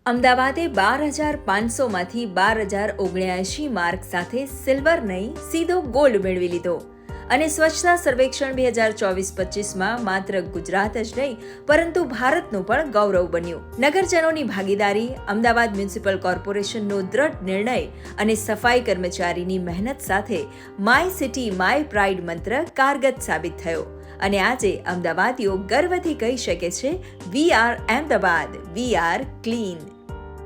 અમદાવાદે 12,500માંથી 12,079 mark સાથે silver નહીં સીધો ગોલ્ડ મેળવી લીધો અને સ્વચ્છતા સર્વેક્ષણ 2024-25માં માત્ર ગુજરાત જ નહીં પરંતુ ભારતનું પણ ગૌરવ બન્યું. નગરજનોની ભાગીદારી, અમદાવાદ મ્યુનિસિપલ કોર્પોરેશનનો દ્રઢ નિર્ણય અને સફાઈ કર્મચારીની મહેનત સાથે માય સિટી માય પ્રાઇડ મંત્ર કારગત સાબિત થયો અને આજે અમદાવાદીઓ ગર્વથી કહી શકે છે, we are Ahmedabad, we are clean.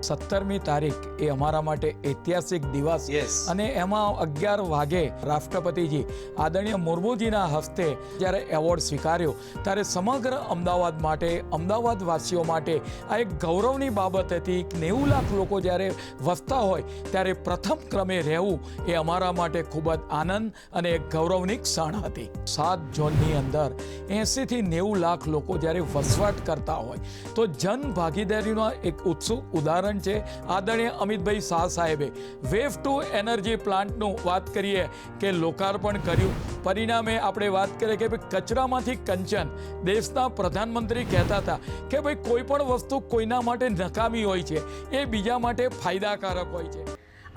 17મી તારીખ એ અમારા માટે ઐતિહાસિક દિવસ અને એમાં 11 વાગે રાષ્ટ્રપતિજી આદરણીય મુર્મુજીના હસ્તે જ્યારે એવોર્ડ સ્વીકાર્યો ત્યારે સમગ્ર અમદાવાદ માટે, અમદાવાદવાસીઓ માટે આ એક ગૌરવની બાબત હતી. 90 લાખ લોકો જ્યારે વસતા હોય ત્યારે પ્રથમ ક્રમે રહેવું એ અમારા માટે ખૂબ જ આનંદ અને એક ગૌરવની ક્ષણ હતી. 7 ઝોનની અંદર 80થી 90 લાખ લોકો જ્યારે વસવાટ કરતા હોય તો જન ભાગીદારીનો એક ઉત્સુક ઉદાહરણ છે. આદરણીય અમિતભાઈ શાહ સાહેબે વેવ ટુ એનર્જી પ્લાન્ટનું વાત કરીએ કે લોકાર્પણ કર્યું. પરિણામે આપણે વાત કરીએ કે ભાઈ કચરામાંથી કંચન. દેશના પ્રધાનમંત્રી કહેતા હતા કે ભાઈ કોઈ પણ વસ્તુ કોઈના માટે નકામી હોય છે એ બીજા માટે ફાયદાકારક હોય છે.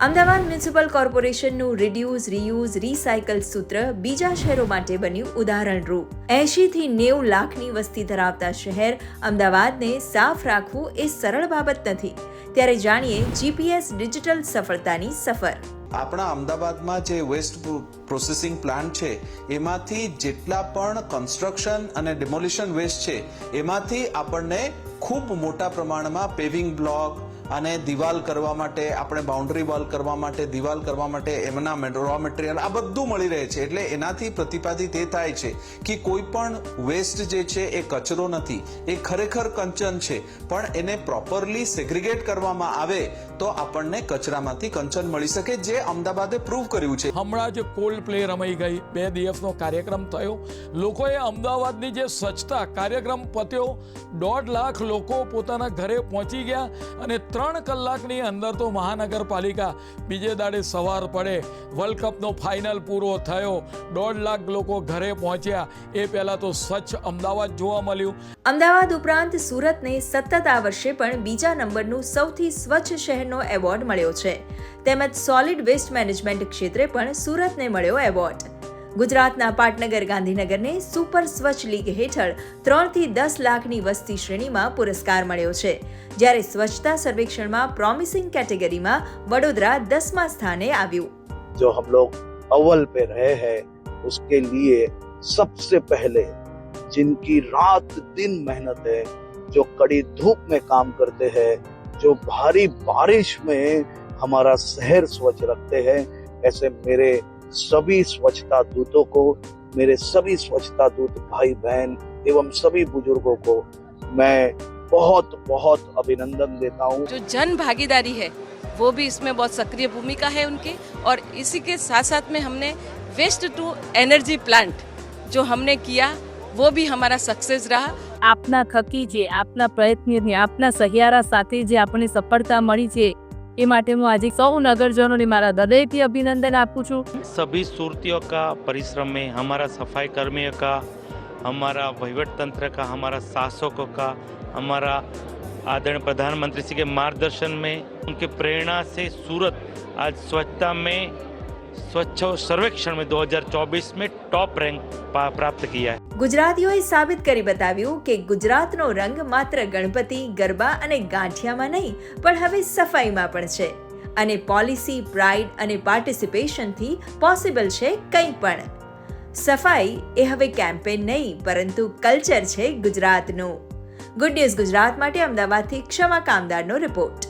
Ahmedabad municipal કોર્પોરેશનનું reduce, reuse, recycle સૂત્ર બીજા શહેરો માટે બન્યું ઉદાહરણરૂપ. 80થી 90 લાખની વસ્તી ધરાવતા શહેર અમદાવાદને સાફ રાખવું એ સરળ બાબત નથી. ત્યારે જાણીએ જીપીએસ ડિજિટલ સફળતાની સફર. આપણા અમદાવાદમાં જે વેસ્ટ પ્રોસેસિંગ પ્લાન્ટ છે એમાંથી જેટલા પણ કન્સ્ટ્રક્શન અને ડિમોલિશન વેસ્ટ છે એમાંથી આપણને ખૂબ મોટા પ્રમાણમાં પેવિંગ બ્લોક અને દિવાલ કરવા માટે, આપણે બાઉન્ડ્રી વોલ કરવા માટે, દિવાલ કરવા માટે એમના રો મટીરિયલ આ બધું મળી રહે છે. એટલે એનાથી પ્રતિપાદિત એ થાય છે કે કોઈ પણ વેસ્ટ જે છે એ કચરો નથી, એ ખરેખર કંચન છે. પણ એને પ્રોપરલી સેગ્રીગેટ કરવામાં આવે તો આપણને કચરામાંથી કંચન મળી શકે, જે અમદાવાદે પ્રૂવ કર્યું છે. હમણાં જ કોલ્ડ પ્લે રમાઈ ગઈ, 2 દિવસનો કાર્યક્રમ થયો. લોકોએ અમદાવાદની જે સ્વચ્છતા કાર્યક્રમ પત્યો, 1.5 લાખ લોકો પોતાના ઘરે પહોંચી ગયા અને 3 કલાકની અંદર તો મહાનગરપાલિકા બીજે દાડે સવાર પડે વર્લ્ડ કપનો ફાઇનલ પૂરો થયો, 1.5 લાખ લોકો ઘરે પહોંચ્યા. એ પહેલા તો સ્વચ્છ અમદાવાદ જોવા મળ્યું. અમદાવાદ ઉપરાંત સુરતને સતત આ વર્ષે પણ બીજા નંબરનું સૌથી સ્વચ્છ શહેરનો એવોર્ડ મળ્યો છે. તેમજ સોલિડ વેસ્ટ મેનેજમેન્ટ ક્ષેત્રે પણ સુરતને મળ્યો એવોર્ડ. ગુજરાતના પાટનગર ગાંધીનગરને સુપર સ્વચ્છ લીગ હેઠળ 3 થી 10 લાખની વસ્તી શ્રેણીમાં પુરસ્કાર મળ્યો છે. જ્યારે સ્વચ્છતા સર્વેક્ષણમાં પ્રોમિસિંગ કેટેગરીમાં વડોદરા 10મા સ્થાને આવ્યું. जो हम लोग अव्वल पे रहे हैं उसके लिए सबसे पहले जिनकी रात दिन मेहनत है, जो कड़ी धूप में काम करते हैं, जो भारी बारिश में हमारा शहर स्वच्छ रखते हैं, ऐसे मेरे सभी स्वच्छता दूतों को, मेरे सभी स्वच्छता दूत भाई बहन एवं सभी बुजुर्गों को मैं बहुत बहुत अभिनंदन देता हूँ. जो जन भागीदारी है वो भी इसमें बहुत सक्रिय भूमिका है उनकी, और इसी के साथ साथ में हमने वेस्ट टू एनर्जी प्लांट जो हमने किया वो भी हमारा सक्सेस रहा. આપના થકી જે આપના પ્રયત્નથી આપના સહિયારા સાથે જે આપણને સફળતા મળી છે એ માટે હું આજે સૌ નગરજનોને મારા હૃદયથી અભિનંદન આપું છું. सभी सूरतियों का परिश्रम में, हमारा सफाई कर्मियों का, हमारा वहीवट तंत्र का, हमारा शासकों का, हमारा आदरणीय प्रधानमंत्री जी के मार्गदर्शन में, उनकी प्रेरणा से सूरत आज स्वच्छता में, स्वच्छ सर्वेक्षण में 2024 में टॉप रैंक प्राप्त किया है. ગુજરાતીઓએ સાબિત કરી બતાવ્યું કે ગુજરાતનો રંગ માત્ર ગણપતિ, ગરબા અને ગાંઠિયામાં નહીં પણ હવે સફાઈમાં પણ છે. અને પોલિસી, પ્રાઇડ અને પાર્ટિસિપેશનથી પોસિબલ છે કંઈ પણ. સફાઈ એ હવે કેમ્પેન નહીં પરંતુ કલ્ચર છે ગુજરાતનું. ગુડ ન્યૂઝ ગુજરાત માટે અમદાવાદથી ક્ષમા કામદારનો રિપોર્ટ.